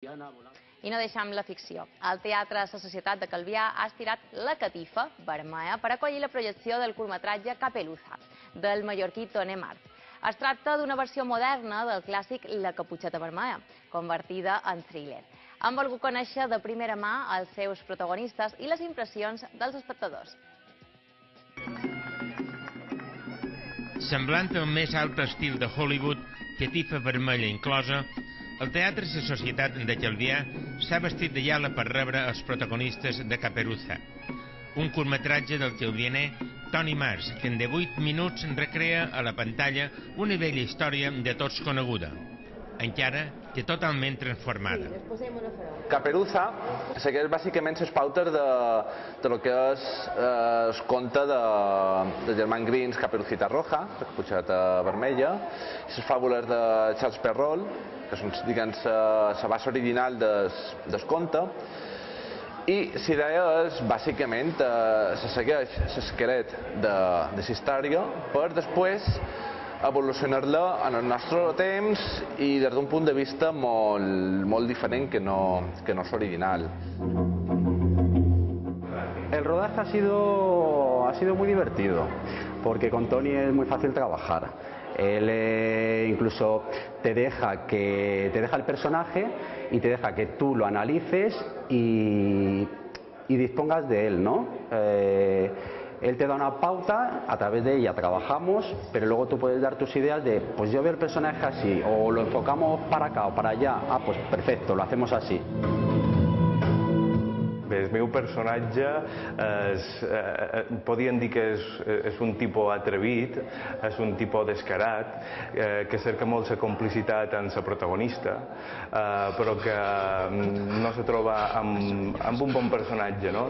I no deixem la ficció. El Teatre La Societat de Calvià ha estirat la catifa vermella per acollir la projecció del curtmetratge Caperuza, del mallorquí Toni Mart. Es tracta d'una versió moderna del clàssic La Caputxeta Vermella, convertida en thriller. Hem volgut conèixer de primera mà els seus protagonistes i les impressions dels espectadors. Semblant al més alt estil de Hollywood, catifa vermella inclosa, el Teatre La Societat de Calvià s'ha vestit de gala per rebre els protagonistes de Caperuza, un curtmetratge del calvianer Toni Mart, que en 18 minuts recrea a la pantalla una vella història de tots coneguda, encara que totalment transformada. Caperuza segueix bàsicament les pautes de lo que és el conte de germans Grimm, Caperucita Roja, la Caputxeta Vermella, i les fàbules de Charles Perrault, que són, diguem, la base original del conte. I la idea és, bàsicament, se segueix l'esquelet de la història per després evolucionar-la en el nostre temps i des d'un punt de vista molt diferent que no és original. El rodaje ha sido muy divertido, porque con Toni es muy fácil trabajar. Él incluso te deja el personaje y te deja que tú lo analices y dispongas de él, ¿no? Él te da una pauta, a través de ella trabajamos, pero luego tú puedes dar tus ideas de, pues yo veo el personaje así, o lo enfocamos para acá o para allá, pues perfecto, lo hacemos así. Bé, el meu personatge podríem dir que és un tipus atrevit, és un tipus descarat, que cerca molt la complicitat amb la protagonista, però que no se troba amb un bon personatge, no?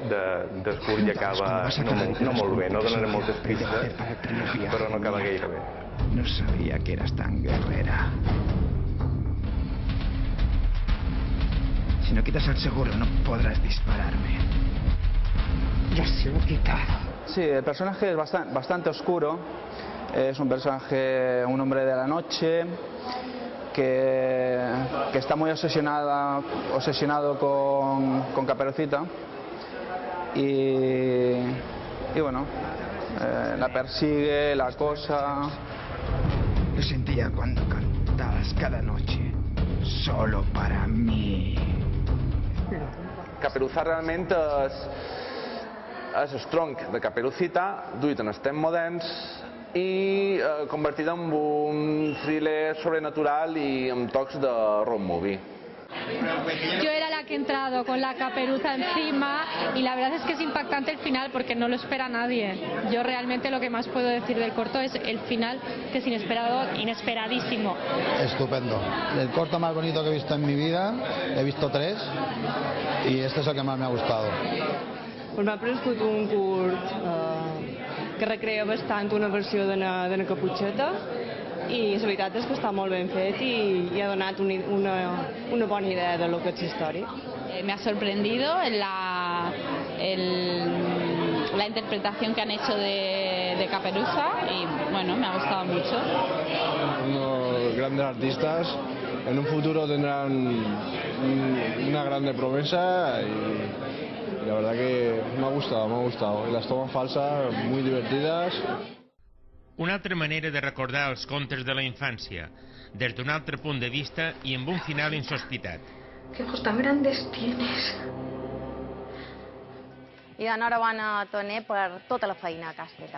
Descurs i acaba no molt bé, no donaré moltes pistes, però no acaba gaire bé. No sabía que eras tan guerrera. Si no quitas el seguro, no podrás dispararme. Ya se lo he quitado. Sí, el personaje es bastante oscuro. Es un personaje, un hombre de la noche, que está muy obsesionado con Caperucita. Y bueno, la persigue, la acosa. Lo sentía cuando cantabas cada noche, solo para mí. Caperuza realment és el tronc de Caperucita, duit en els temps moderns i convertit en un thriller sobrenatural i amb tocs de road movie. Yo era la que he entrado con la caperuza encima y la verdad es que es impactante el final porque no lo espera nadie. Yo realmente lo que más puedo decir del corto es el final, que es inesperado, inesperadísimo. Estupendo. El corto más bonito que he visto en mi vida, he visto 3 y este es el que más me ha gustado. Pues m'ha paregut un curt que recrea bastant una versió de la Caputxeta i la veritat és que està molt ben fet i ha donat una bona idea de lo que és la història. Me ha sorprendido la interpretación que han hecho de Caperuza y bueno, me ha gustado mucho. Unos grandes artistas, en un futuro tendrán una grande promesa y la verdad que me ha gustado. Y las tomas falsas, muy divertidas. Una altra manera de recordar els contes de la infància, des d'un altre punt de vista i amb un final insospitat. Qué ojos tan grandes tienes. I d'enhorabona, Toni, per tota la feina que has fet.